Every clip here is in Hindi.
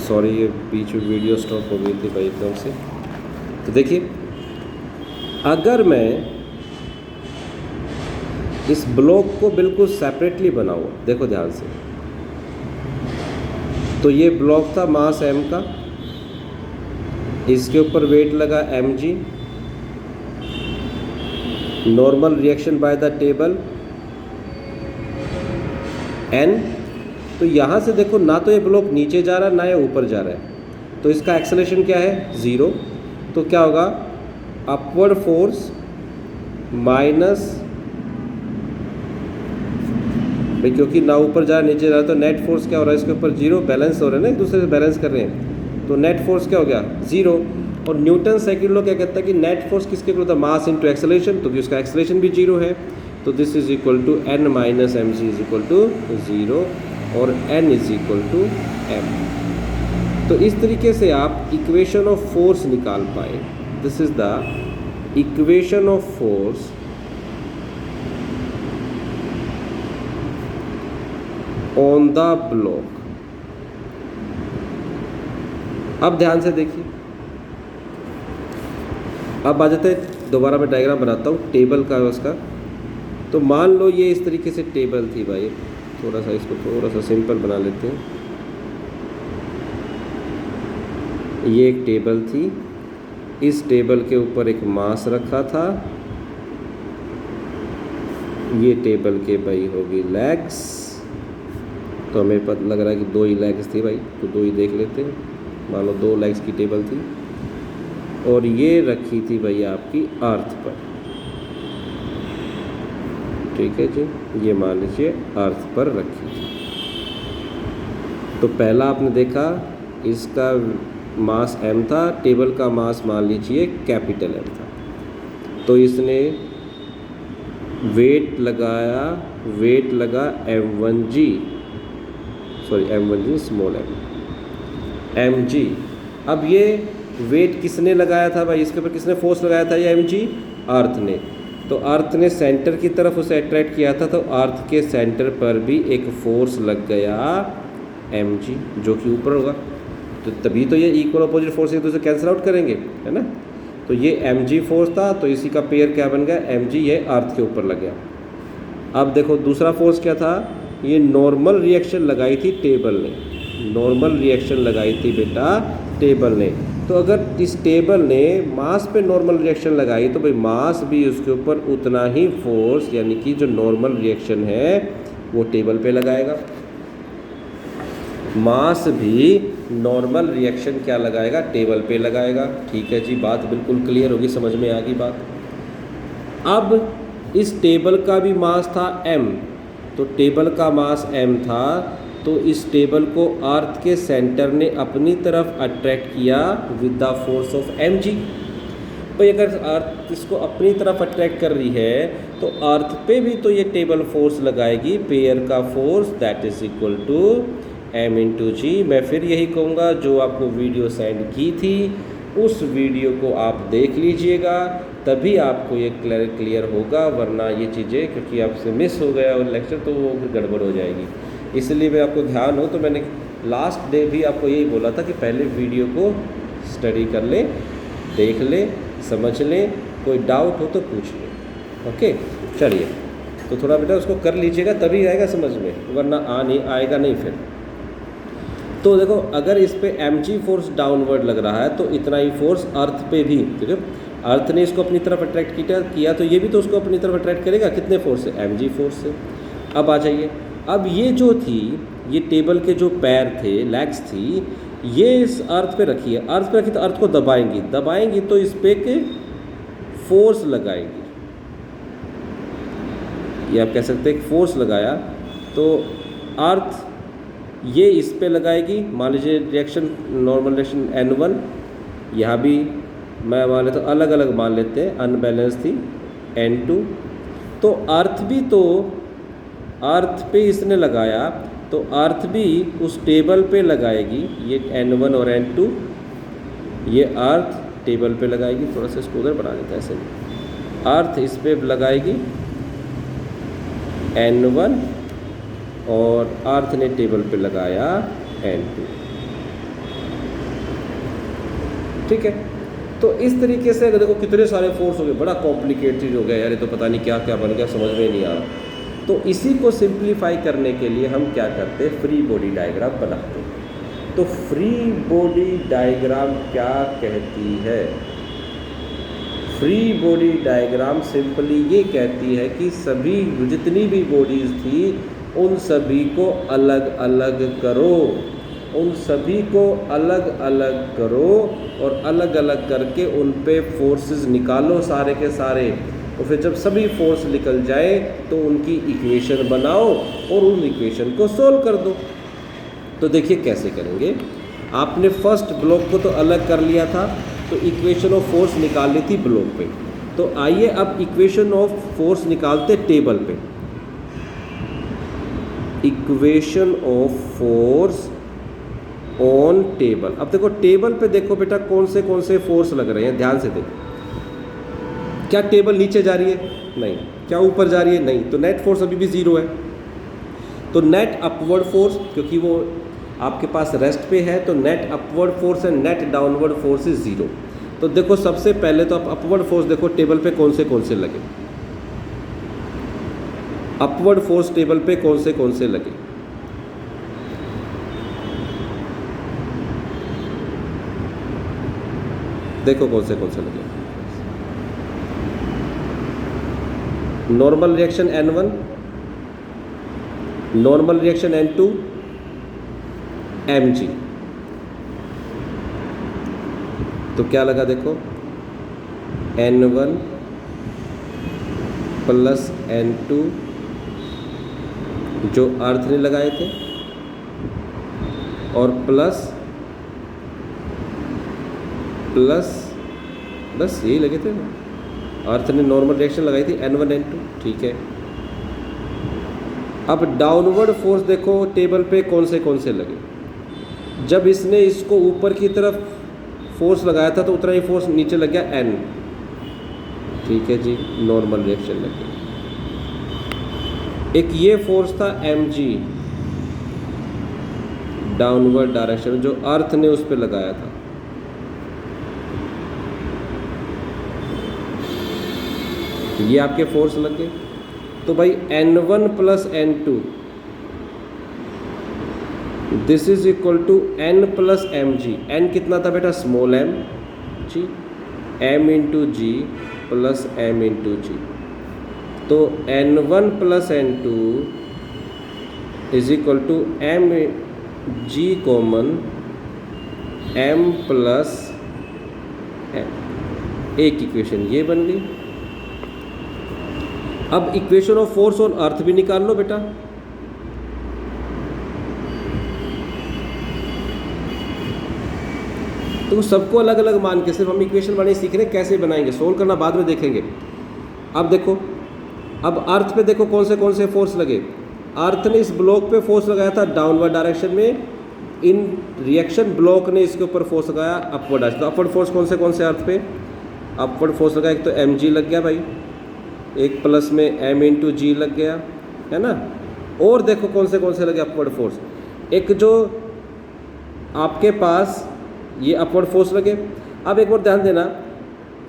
सॉरी, ये बीच में वीडियो स्टॉप हो गई थी भाई एकदम से। तो देखिए, अगर मैं इस ब्लॉक को बिल्कुल सेपरेटली बनाऊँ, देखो ध्यान से, तो ये ब्लॉक था मास m का, इसके ऊपर वेट लगा mg, normal reaction by the table n। तो यहाँ से देखो, ना तो ये ब्लॉक नीचे जा रहा है ना ये ऊपर जा रहा है, तो इसका एक्सेलरेशन क्या है, 0। तो क्या होगा, अपवर्ड फोर्स माइनस, भाई क्योंकि ना ऊपर जा रहा नीचे जा रहा है, तो नेट फोर्स क्या हो रहा है, इसके ऊपर 0, बैलेंस हो रहा है ना, एक दूसरे से बैलेंस कर रहे हैं, तो नेट फोर्स क्या हो गया, 0। और न्यूटन सेकंड लॉ क्या कहता है कि नेट फोर्स किसके इक्वल होता है, मास इनटू एक्सेलरेशन, तो उसका एक्सेलरेशन भी 0 है। तो this is equal to n minus m g is equal to 0 और n is equal to m। तो इस तरीके से आप इक्वेशन ऑफ फोर्स निकाल पाए। This is the equation of force on the block. अब ध्यान से देखिए, अब आ जाते हैं, दोबारा मैं डायग्राम बनाता हूँ टेबल का उसका। तो मान लो ये इस तरीके से टेबल थी भाई, थोड़ा सा इसको थोड़ा सा सिंपल बना लेते हैं। ये एक टेबल थी, इस टेबल के ऊपर एक मास रखा था, ये टेबल के भाई होगी लेग्स, तो हमें पता लग रहा है कि 2 ही लेग्स थी भाई, तो 2 ही देख लेते हैं। मान लो 2 लेग्स की टेबल थी, और ये रखी थी भाई आपकी अर्थ पर, ठीक है जी, ये मान लीजिए अर्थ पर रखी थी। तो पहला आपने देखा, इसका मास m था, टेबल का मास मान लीजिए कैपिटल M था, तो इसने वेट लगाया, वेट लगा m1g, sorry m1g small mg। अब ये वेट किसने लगाया था भाई, इसके ऊपर किसने फोर्स लगाया था, ये mg, अर्थ ने। तो अर्थ ने सेंटर की तरफ उसे अट्रैक्ट किया था, तो अर्थ के सेंटर पर भी एक फोर्स लग गया mg, जो कि ऊपर होगा। तो तभी तो ये इक्वल अपोजिट फोर्स एक दूसरे कैंसिल आउट करेंगे, है ना। तो ये mg फोर्स था, तो इसी का पेयर क्या बन गया, mg, ये अर्थ के ऊपर लग गया। अब देखो दूसरा फोर्स क्या था, ये नॉर्मल रिएक्शन लगाई थी टेबल ने, नॉर्मल रिएक्शन लगाई थी बेटा टेबल ने। तो अगर इस टेबल ने मास पे नॉर्मल रिएक्शन लगाई, तो भाई मास भी उसके ऊपर उतना ही फोर्स, यानी कि जो नॉर्मल रिएक्शन है वो टेबल पे लगाएगा। मास भी नॉर्मल रिएक्शन क्या लगाएगा, टेबल पे लगाएगा। ठीक है जी, बात बिल्कुल क्लियर होगी, समझ में आ गई बात। अब इस टेबल का भी मास था m, तो टेबल का मास m था, तो इस टेबल को अर्थ के सेंटर ने अपनी तरफ अट्रैक्ट किया with the force of mg। भाई अगर अर्थ इसको अपनी तरफ अट्रैक्ट कर रही है, तो अर्थ पे भी तो ये टेबल फोर्स लगाएगी, पेयर का force, that is equal to m into g. मैं फिर यही कहूँगा, जो आपको वीडियो सेंड की थी उस वीडियो को आप देख लीजिएगा, तभी आपको ये क्लियर होगा, वरना ये चीज़ें क्योंकि आपसे मिस हो गया और लेक्चर, तो वो फिर गड़बड़ हो जाएगी। इसलिए मैं आपको ध्यान हो, तो मैंने लास्ट डे भी आपको यही बोला था कि पहले वीडियो को स्टडी कर ले, देख ले, समझ ले, कोई डाउट हो तो पूछ ले। ओके, चलिए, तो थोड़ा बेटा उसको कर लीजिएगा, तभी आएगा समझ में, वरना नहीं आएगा नहीं फिर। तो देखो, अगर इस पे mg फोर्स डाउनवर्ड लग रहा है, तो इतना ही फोर्स अर्थ पे भी, ठीक है, अर्थ ने इसको अपनी तरफ अट्रैक्ट किया, तो ये भी तो उसको अपनी तरफ अट्रैक्ट करेगा, कितने फोर्स से, mg फोर्स से। अब आ जाइए, अब ये जो थी, ये टेबल के जो पैर थे, लेग्स थी, ये इस अर्थ पे रखी है, अर्थ पे रखी तो अर्थ को दबाएंगी तो इस पे के फोर्स लगाएंगी, ये आप कह सकते हैं फोर्स लगाया, तो अर्थ ये इस पे लगाएगी। मान लीजिए रिएक्शन, नॉर्मल रिएक्शन n1, यहाँ भी मैं मान लेता हूँ, अलग अलग मान लेते हैं, अनबैलेंस थी n2, तो अर्थ भी तो अर्थ पे इसने लगाया, तो अर्थ भी उस टेबल पे लगाएगी, ये n1 और n2, ये अर्थ टेबल पे लगाएगी। थोड़ा सा इसको उधर बना देता है ऐसे, अर्थ इस पे लगाएगी n1 और अर्थ ने टेबल पे लगाया n2। ठीक है। तो इस तरीके से अगर देखो कितने सारे फोर्स हो गए, बड़ा कॉम्प्लिकेटेड हो गया यार, ये तो पता नहीं क्या क्या बन गया, समझ में नहीं आ रहा। तो इसी को सिंप्लीफाई करने के लिए हम क्या करते हैं, फ्री बॉडी डायग्राम बनाते हैं। तो फ्री बॉडी डायग्राम क्या कहती है? फ्री बॉडी डायग्राम सिंपली ये कहती है कि सभी जितनी भी बॉडीज़ थी उन सभी को अलग अलग करो, उन सभी को अलग अलग करो और अलग अलग करके उन पे फोर्सेस निकालो सारे के सारे। और फिर जब सभी फोर्स निकल जाए तो उनकी इक्वेशन बनाओ और उन इक्वेशन को सोल्व कर दो। तो देखिए कैसे करेंगे। आपने फर्स्ट ब्लॉक को तो अलग कर लिया था, तो इक्वेशन ऑफ फोर्स निकाल ली थी ब्लॉक पे। तो आइए अब इक्वेशन ऑफ फोर्स निकालते टेबल पे। Equation of force on table. अब देखो टेबल पे देखो बेटा कौन से फोर्स लग रहे हैं, ध्यान से देखो। क्या टेबल नीचे जा रही है? नहीं। क्या ऊपर जा रही है? नहीं। तो नेट फोर्स अभी भी जीरो है। तो नेट अपवर्ड फोर्स, क्योंकि वो आपके पास रेस्ट पे है, तो net upward force and net downward force is zero. तो देखो सबसे पहले तो आप अपवर्ड फोर्स देखो टेबल पे कौन से लगे। अपवर्ड फोर्स टेबल पे कौन से लगे? देखो कौन से लगे। Normal reaction N1, normal reaction N2, mg। तो क्या लगा देखो, N1 प्लस N2 जो अर्थ ने लगाए थे, और प्लस बस यही लगे थे। अर्थ ने नॉर्मल रिएक्शन लगाई थी N1 N2, ठीक है। अब डाउनवर्ड फोर्स देखो टेबल पे कौन से लगे। जब इसने इसको ऊपर की तरफ फोर्स लगाया था तो उतना ही फोर्स नीचे लग गया N, ठीक है जी, नॉर्मल रिएक्शन लग गई। एक ये फोर्स था mg डाउनवर्ड डायरेक्शन जो अर्थ ने उस पर लगाया था, ये आपके फोर्स लग गए। तो भाई N1 plus N2 this is equal to N plus mg। N कितना था बेटा? Small m g, m into g plus m into g. तो N1 plus N2 is equal to m g common m plus एक इक्वेशन ये बन गई। अब equation of force on earth भी निकाल लो बेटा। तो सबको अलग अलग मान के सिर्फ हम इक्वेशन बनानी सीख रहे हैं, कैसे बनाएंगे, सोल्व करना बाद में देखेंगे। अब देखो, अब अर्थ पे देखो कौन से फोर्स लगे। अर्थ ने इस ब्लॉक पे फोर्स लगाया था डाउनवर्ड डायरेक्शन में, इन रिएक्शन ब्लॉक ने इसके ऊपर फोर्स लगाया अपवर्ड डायरेक्शन। तो अपवर्ड फोर्स कौन से अर्थ पे अपवर्ड फोर्स लगा? एक तो mg लग गया भाई, एक प्लस में m इंटू जी लग गया, है ना। और देखो कौन से लगे अपवर्ड फोर्स। एक जो आपके पास ये अपवर्ड फोर्स लगे। अब एक बार ध्यान देना,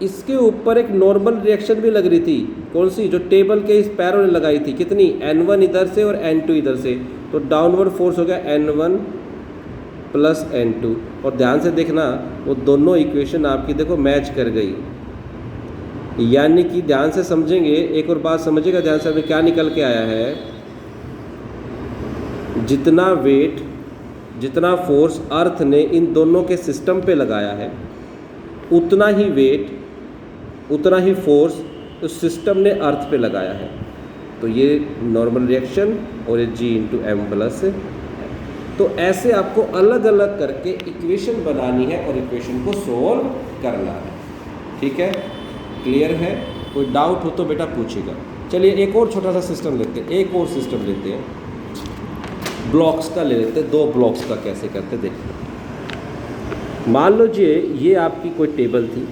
इसके ऊपर एक नॉर्मल रिएक्शन भी लग रही थी, कौन सी? जो टेबल के इस पैरों ने लगाई थी। कितनी? N1 इधर से और N2 इधर से। तो डाउनवर्ड फोर्स हो गया N1 प्लस N2। और ध्यान से देखना वो दोनों इक्वेशन आपकी देखो मैच कर गई। यानी कि ध्यान से समझेंगे, एक और बात समझिएगा ध्यान से, हमें क्या निकल के आया है, जितना वेट जितना फोर्स अर्थ ने इन दोनों के सिस्टम पे लगाया है, उतना ही वेट उतना ही फोर्स उस सिस्टम ने अर्थ पे लगाया है। तो ये नॉर्मल रिएक्शन और ये g इंटू एम प्लस। तो ऐसे आपको अलग अलग करके इक्वेशन बनानी है और इक्वेशन को सोल्व करना है, ठीक है। क्लियर है? कोई डाउट हो तो बेटा पूछेगा। चलिए एक और छोटा सा सिस्टम लेते हैं, एक और सिस्टम लेते हैं, ब्लॉक्स का ले लेते हैं। 2 ब्लॉक्स का कैसे करते देखते। मान लीजिए ये आपकी कोई टेबल थी,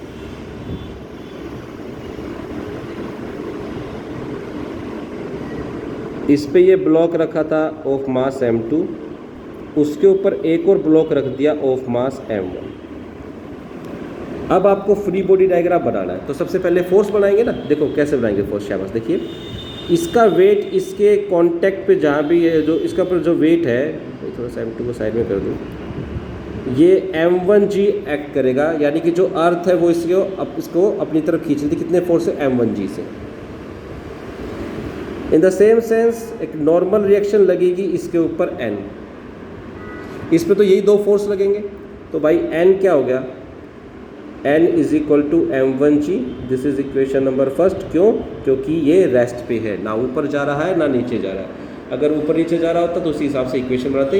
इस पे ये ब्लॉक रखा था ऑफ मास m2, उसके ऊपर एक और ब्लॉक रख दिया ऑफ मास m1। अब आपको फ्री बॉडी डायग्राम बनाना है, तो सबसे पहले फोर्स बनाएंगे ना। देखो कैसे बनाएंगे फोर्स, शाबाश। देखिए इसका वेट इसके कांटेक्ट पे जहाँ भी है, जो इसका पर जो वेट है, थोड़ा सा M2 को साइड में कर दूँ, ये M1G एक्ट करेगा, यानी कि जो अर्थ है वो इसको अपनी तरफ खींच लेती। कितने फोर्स से? M1G से। इन द सेम सेंस एक नॉर्मल रिएक्शन लगेगी इसके ऊपर N, इस पे तो यही दो फोर्स लगेंगे, तो भाई N क्या हो गया? N is equal to M1G। This is equation number first. क्यों? क्योंकि ये रेस्ट पे है, ना ऊपर जा रहा है ना नीचे जा रहा है। अगर ऊपर नीचे जा रहा होता तो उसी हिसाब से इक्वेशन बनाते,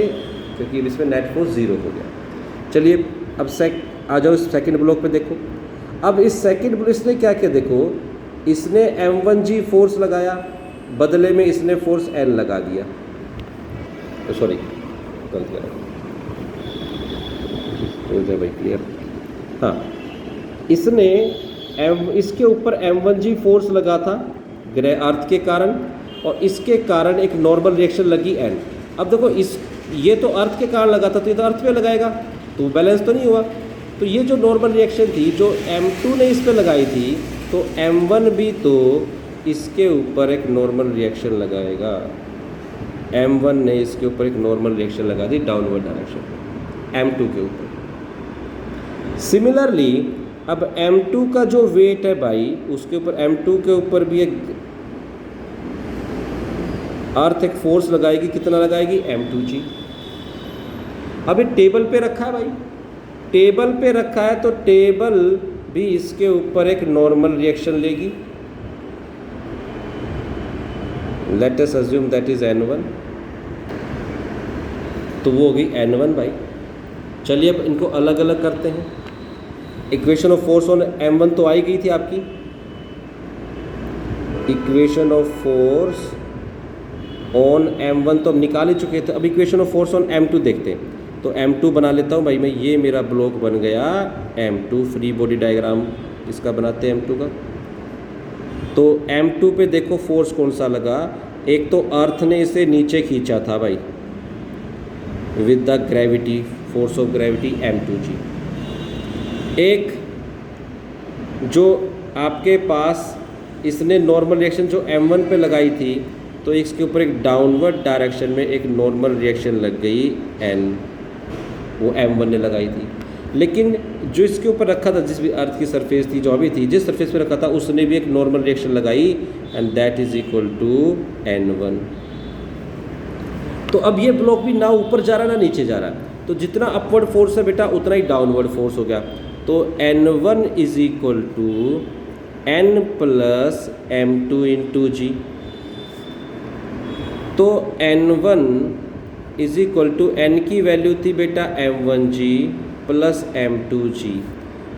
क्योंकि इसमें नेट फोर्स 0 हो गया। चलिए अब आ जाओ इस सेकंड ब्लॉक पे। देखो अब इस सेकंड ब्लॉक इसने क्या किया, देखो इसने M1G फोर्स लगाया, बदले में इसने फोर्स N लगा दिया। सॉरी गलत करा, हो जाए भाई क्लियर। हाँ, इसने इसके ऊपर M1G फोर्स लगा था अर्थ के कारण, और इसके कारण एक नॉर्मल रिएक्शन लगी N। अब देखो ये तो अर्थ के कारण लगा था, तो ये तो अर्थ पे लगाएगा, तो बैलेंस तो नहीं हुआ। तो ये जो नॉर्मल रिएक्शन थी जो M2 ने इस पे लगाई थी, तो M1 भी तो इसके ऊपर एक नॉर्मल रिएक्शन लगाएगा। M1 ने इसके ऊपर एक नॉर्मल रिएक्शन लगा दी डाउनवर्ड डायरेक्शन M2 के ऊपर। सिमिलरली अब M2 का जो वेट है भाई, उसके ऊपर M2 के ऊपर भी एक अर्थ एक फोर्स लगाएगी। कितना लगाएगी? M2G। अभी टेबल पे रखा है भाई, टेबल पे रखा है तो टेबल भी इसके ऊपर एक नॉर्मल रिएक्शन लेगी। Let us assume that is N1, तो वो होगी N1 भाई। चलिए अब इनको अलग अलग करते हैं। Equation of force on M1 तो आई गई थी आपकी, equation of force on M1 तो हम निकाल ही चुके थे। अब equation of force on M2 देखते हैं। तो M2 बना लेता हूँ भाई मैं, ये मेरा ब्लॉक बन गया M2। फ्री बॉडी डायग्राम इसका बनाते हैं M2 का। तो M2 पे देखो फोर्स कौन सा लगा। एक तो अर्थ ने इसे नीचे खींचा था भाई with the gravity, force of gravity M2G। एक जो आपके पास इसने नॉर्मल रिएक्शन जो M1 पे लगाई थी, तो इसके ऊपर एक डाउनवर्ड डायरेक्शन में एक नॉर्मल रिएक्शन लग गई N, वो M1 ने लगाई थी। लेकिन जो इसके ऊपर रखा था, जिस भी अर्थ की सरफेस थी, जो भी थी, जिस सरफेस पे रखा था, उसने भी एक नॉर्मल रिएक्शन लगाई, and that is equal to N1। तो अब ये ब्लॉक भी ना ऊपर जा रहा ना नीचे जा रहा, तो जितना अपवर्ड फोर्स है बेटा उतना ही डाउनवर्ड फोर्स हो गया। तो N1 is equal to N plus M2 into G। तो N1 is equal to N की वैल्यू थी बेटा M1G प्लस M2G।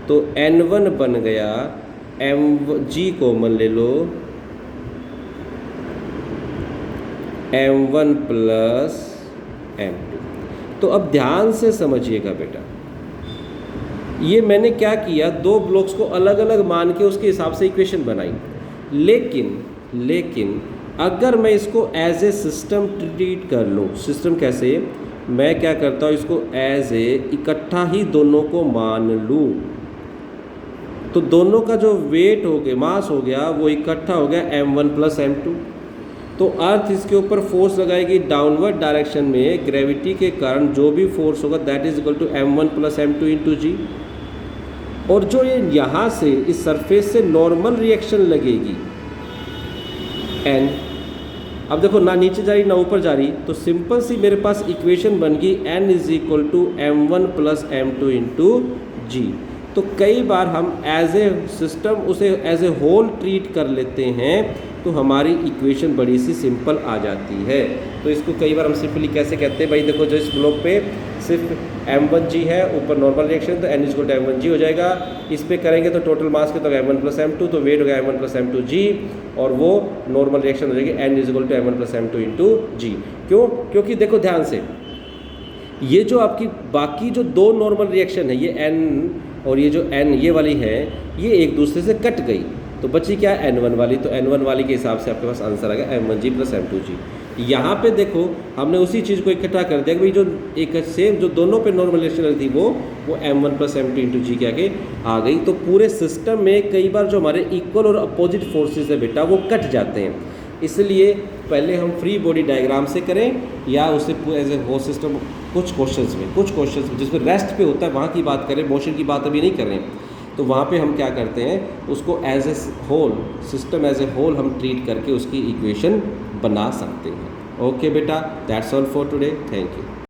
तो N1 बन गया G कॉमन ले लो, M1 प्लस M2। तो अब ध्यान से समझिएगा बेटा, ये मैंने क्या किया, दो ब्लॉक्स को अलग अलग मान के उसके हिसाब से इक्वेशन बनाई। लेकिन अगर मैं इसको एज ए सिस्टम ट्रीट कर लूँ, सिस्टम कैसे, मैं क्या करता हूँ, इसको एज ए इकट्ठा ही दोनों को मान लूँ, तो दोनों का जो वेट हो गया, मास हो गया, वो इकट्ठा हो गया M1 प्लस M2। तो अर्थ इसके ऊपर फोर्स लगाएगी डाउनवर्ड डायरेक्शन में, ग्रेविटी के कारण जो भी फोर्स होगा that is equal to M1 plus M2 into G। और जो ये यहाँ से इस सरफेस से नॉर्मल रिएक्शन लगेगी N, अब देखो ना नीचे जा रही ना ऊपर जा रही, तो सिंपल सी मेरे पास इक्वेशन बन गई N is equal to M1 plus M2 into G। तो कई बार हम एज ए सिस्टम उसे एज ए होल ट्रीट कर लेते हैं, तो हमारी इक्वेशन बड़ी सी सिंपल आ जाती है। तो इसको कई बार हम सिंपली कैसे कहते हैं भाई, देखो जो इस ब्लॉक पे सिर्फ M1G है, ऊपर नॉर्मल रिएक्शन, तो N is equal to M1G हो जाएगा। इस पे करेंगे तो टोटल मास के तो M1 प्लस M2, तो वेट हो गया M1 प्लस M2G, और वो नॉर्मल रिएक्शन हो जाएगी N is equal to M1 plus M2 into G। क्यों? क्योंकि देखो ध्यान से, ये जो आपकी बाकी जो दो नॉर्मल रिएक्शन है, ये N और ये जो N ये वाली है, ये एक दूसरे से कट गई, तो बची क्या है N1 वाली। तो N1 वाली के हिसाब से आपके पास आंसर आ गया M1G प्लस M2G। यहाँ पे देखो हमने उसी चीज़ को इकट्ठा कर दिया कि भाई जो एक सेम जो दोनों पे नॉर्मल थी वो m1 + m2 × g के आगे आ गई। तो पूरे सिस्टम में कई बार जो हमारे इक्वल और अपोजिट फोर्सेस है बेटा वो कट जाते हैं, इसलिए पहले हम फ्री बॉडी डायग्राम से करें या उसे एज ए होल सिस्टम कुछ क्वेश्चंस में जिसमें रेस्ट पे होता है वहाँ की बात करें, मोशन की बात अभी नहीं कर रहे हैं। तो वहाँ पे हम क्या करते हैं, उसको as a whole system as a whole हम ट्रीट करके उसकी इक्वेशन बना सकते हैं। ओके बेटा, that's all for today, thank you.